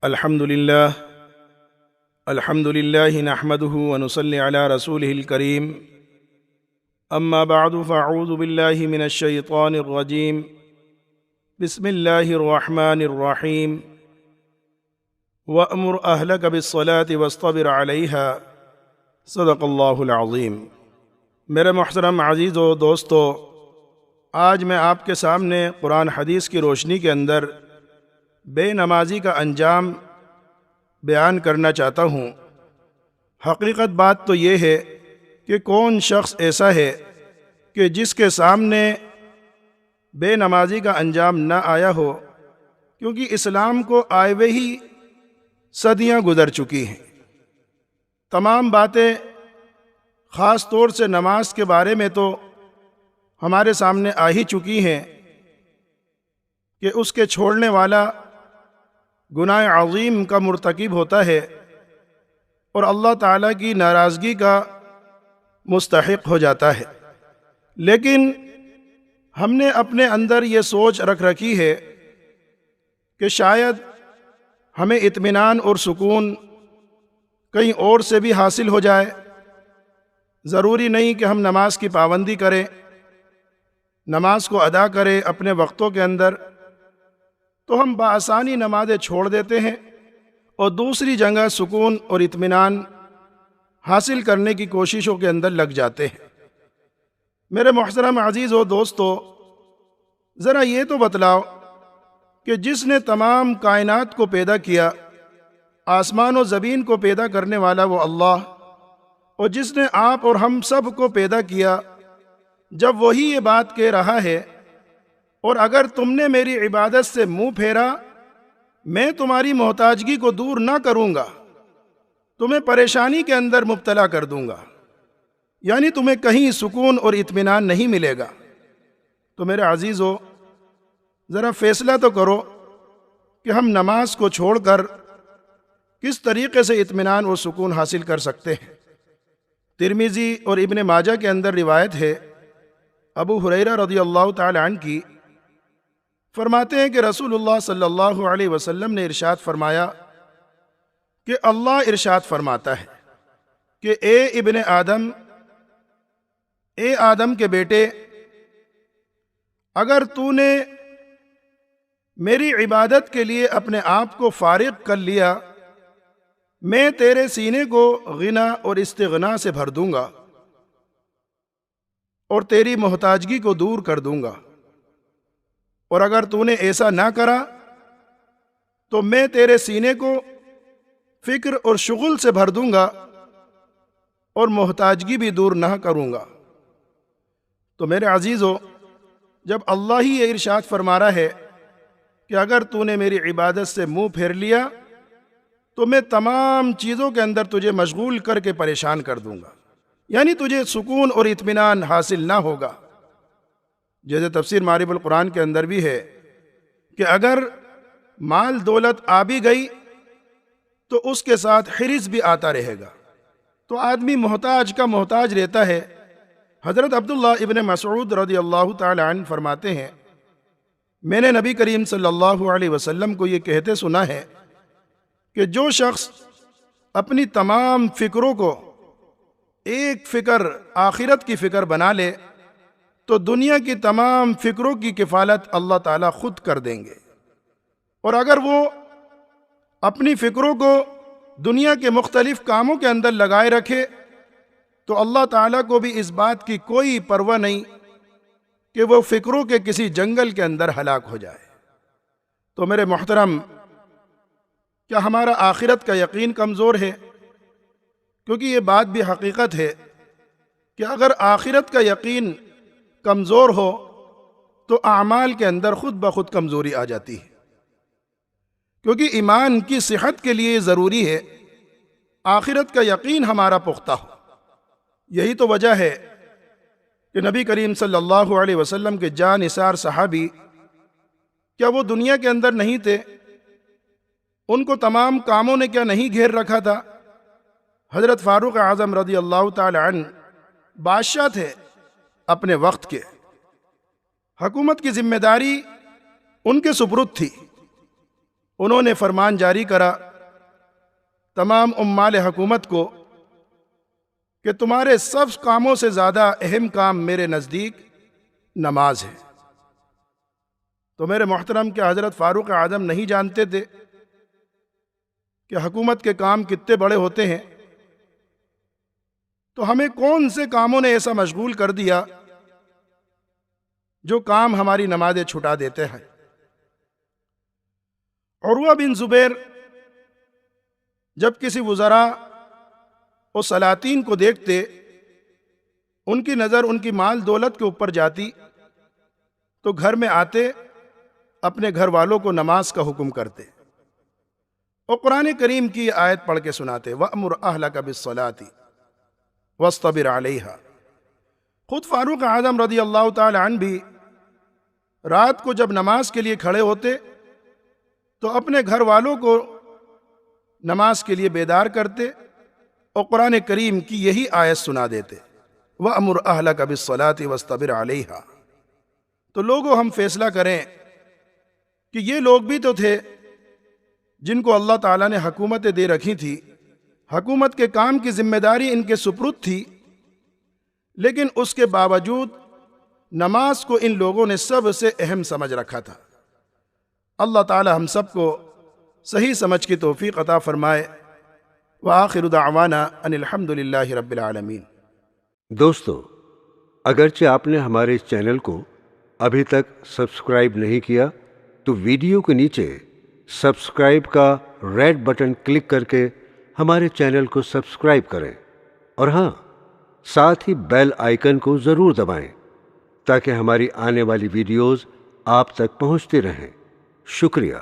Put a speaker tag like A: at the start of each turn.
A: الحمد لله نحمده ونصلي على رسوله الكريم اما بعد فاعوذ بالله من الشيطان الرجيم بسم الله الرحمن الرحيم وأمر أهلك بالصلاة واصطبر عليها صدق اللہ العظیم۔ میرے محترم عزیز و دوستو، آج میں آپ کے سامنے قرآن حدیث کی روشنی کے اندر بے نمازی کا انجام بیان کرنا چاہتا ہوں۔ حقیقت بات تو یہ ہے کہ کون شخص ایسا ہے کہ جس کے سامنے بے نمازی کا انجام نہ آیا ہو، کیونکہ اسلام کو آئے ہوئے ہی صدیاں گزر چکی ہیں۔ تمام باتیں خاص طور سے نماز کے بارے میں تو ہمارے سامنے آ ہی چکی ہیں کہ اس کے چھوڑنے والا گناہ عظیم کا مرتکب ہوتا ہے اور اللہ تعالیٰ کی ناراضگی کا مستحق ہو جاتا ہے۔ لیکن ہم نے اپنے اندر یہ سوچ رکھ رکھی ہے کہ شاید ہمیں اطمینان اور سکون کہیں اور سے بھی حاصل ہو جائے۔ ضروری نہیں کہ ہم نماز کی پابندی کریں، نماز کو ادا کریں اپنے وقتوں کے اندر، تو ہم بآسانی نمازیں چھوڑ دیتے ہیں اور دوسری جگہ سکون اور اطمینان حاصل کرنے کی کوششوں کے اندر لگ جاتے ہیں۔ میرے محترم عزیز و دوستو، ذرا یہ تو بتلاؤ کہ جس نے تمام کائنات کو پیدا کیا، آسمان و زمین کو پیدا کرنے والا وہ اللہ، اور جس نے آپ اور ہم سب کو پیدا کیا، جب وہی یہ بات کہہ رہا ہے اور اگر تم نے میری عبادت سے منہ پھیرا، میں تمہاری محتاجگی کو دور نہ کروں گا، تمہیں پریشانی کے اندر مبتلا کر دوں گا، یعنی تمہیں کہیں سکون اور اطمینان نہیں ملے گا، تو میرے عزیزو ذرا فیصلہ تو کرو کہ ہم نماز کو چھوڑ کر کس طریقے سے اطمینان اور سکون حاصل کر سکتے ہیں۔ ترمذی اور ابن ماجہ کے اندر روایت ہے، ابو ہریرہ رضی اللہ تعالی عنہ کی، فرماتے ہیں کہ رسول اللہ صلی اللہ علیہ وسلم نے ارشاد فرمایا کہ اللہ ارشاد فرماتا ہے کہ اے آدم کے بیٹے، اگر تو نے میری عبادت کے لیے اپنے آپ کو فارغ کر لیا، میں تیرے سینے کو غنا اور استغنا سے بھر دوں گا اور تیری محتاجگی کو دور کر دوں گا، اور اگر تو نے ایسا نہ کرا تو میں تیرے سینے کو فکر اور شغل سے بھر دوں گا اور محتاجگی بھی دور نہ کروں گا۔ تو میرے عزیزو، جب اللہ ہی یہ ارشاد فرما رہا ہے کہ اگر تو نے میری عبادت سے منہ پھیر لیا تو میں تمام چیزوں کے اندر تجھے مشغول کر کے پریشان کر دوں گا، یعنی تجھے سکون اور اطمینان حاصل نہ ہوگا۔ جیسے تفسیر معارف القرآن کے اندر بھی ہے کہ اگر مال دولت آ بھی گئی تو اس کے ساتھ حرص بھی آتا رہے گا، تو آدمی محتاج کا محتاج رہتا ہے۔ حضرت عبداللہ ابن مسعود رضی اللہ تعالی عنہ فرماتے ہیں، میں نے نبی کریم صلی اللہ علیہ وسلم کو یہ کہتے سنا ہے کہ جو شخص اپنی تمام فکروں کو ایک فکر آخرت کی فکر بنا لے تو دنیا کی تمام فکروں کی کفالت اللہ تعالیٰ خود کر دیں گے، اور اگر وہ اپنی فکروں کو دنیا کے مختلف کاموں کے اندر لگائے رکھے تو اللہ تعالیٰ کو بھی اس بات کی کوئی پرواہ نہیں کہ وہ فکروں کے کسی جنگل کے اندر ہلاک ہو جائے۔ تو میرے محترم، کیا ہمارا آخرت کا یقین کمزور ہے؟ کیونکہ یہ بات بھی حقیقت ہے کہ اگر آخرت کا یقین کمزور ہو تو اعمال کے اندر خود بخود کمزوری آ جاتی ہے، کیونکہ ایمان کی صحت کے لیے ضروری ہے آخرت کا یقین ہمارا پختہ ہو۔ یہی تو وجہ ہے کہ نبی کریم صلی اللہ علیہ وسلم کے جاں نثار صحابی، کیا وہ دنیا کے اندر نہیں تھے؟ ان کو تمام کاموں نے کیا نہیں گھیر رکھا تھا؟ حضرت فاروق اعظم رضی اللہ تعالی عنہ بادشاہ تھے اپنے وقت کے، حکومت کی ذمہ داری ان کے سپرد تھی، انہوں نے فرمان جاری کرا تمام عمال حکومت کو کہ تمہارے سب کاموں سے زیادہ اہم کام میرے نزدیک نماز ہے۔ تو میرے محترم کہ حضرت فاروق اعظم نہیں جانتے تھے کہ حکومت کے کام کتنے بڑے ہوتے ہیں، تو ہمیں کون سے کاموں نے ایسا مشغول کر دیا جو کام ہماری نمازیں چھٹا دیتے ہیں۔ عروہ بن زبیر جب کسی وزراء اور سلاطین کو دیکھتے، ان کی نظر ان کی مال دولت کے اوپر جاتی، تو گھر میں آتے اپنے گھر والوں کو نماز کا حکم کرتے اور قرآن کریم کی آیت پڑھ کے سناتے، وَأْمُرْ أَهْلَكَ بِالصَّلَاةِ وَاصْطَبِرْ عَلَيْهَا۔ خود فاروق اعظم رضی اللہ تعالی عنہ بھی رات کو جب نماز کے لیے کھڑے ہوتے تو اپنے گھر والوں کو نماز کے لیے بیدار کرتے اور قرآن کریم کی یہی آیت سنا دیتے، وَأْمُرْ أَهْلَكَ بِالصَّلَاةِ وَاصْطَبِرْ عَلَيْهَا۔ تو لوگوں ہم فیصلہ کریں کہ یہ لوگ بھی تو تھے جن کو اللہ تعالیٰ نے حکومتیں دے رکھی تھی، حکومت کے کام کی ذمہ داری ان کے سپرد تھی، لیکن اس کے باوجود نماز کو ان لوگوں نے سب سے اہم سمجھ رکھا تھا۔ اللہ تعالیٰ ہم سب کو صحیح سمجھ کی توفیق عطا فرمائے۔ وآخر دعوانا ان الحمد للہ رب العالمین۔
B: دوستو، اگرچہ آپ نے ہمارے اس چینل کو ابھی تک سبسکرائب نہیں کیا تو ویڈیو کے نیچے سبسکرائب کا ریڈ بٹن کلک کر کے ہمارے چینل کو سبسکرائب کریں، اور ہاں، ساتھ ہی بیل آئیکن کو ضرور دبائیں تاکہ ہماری آنے والی ویڈیوز آپ تک پہنچتی رہیں۔ شکریہ۔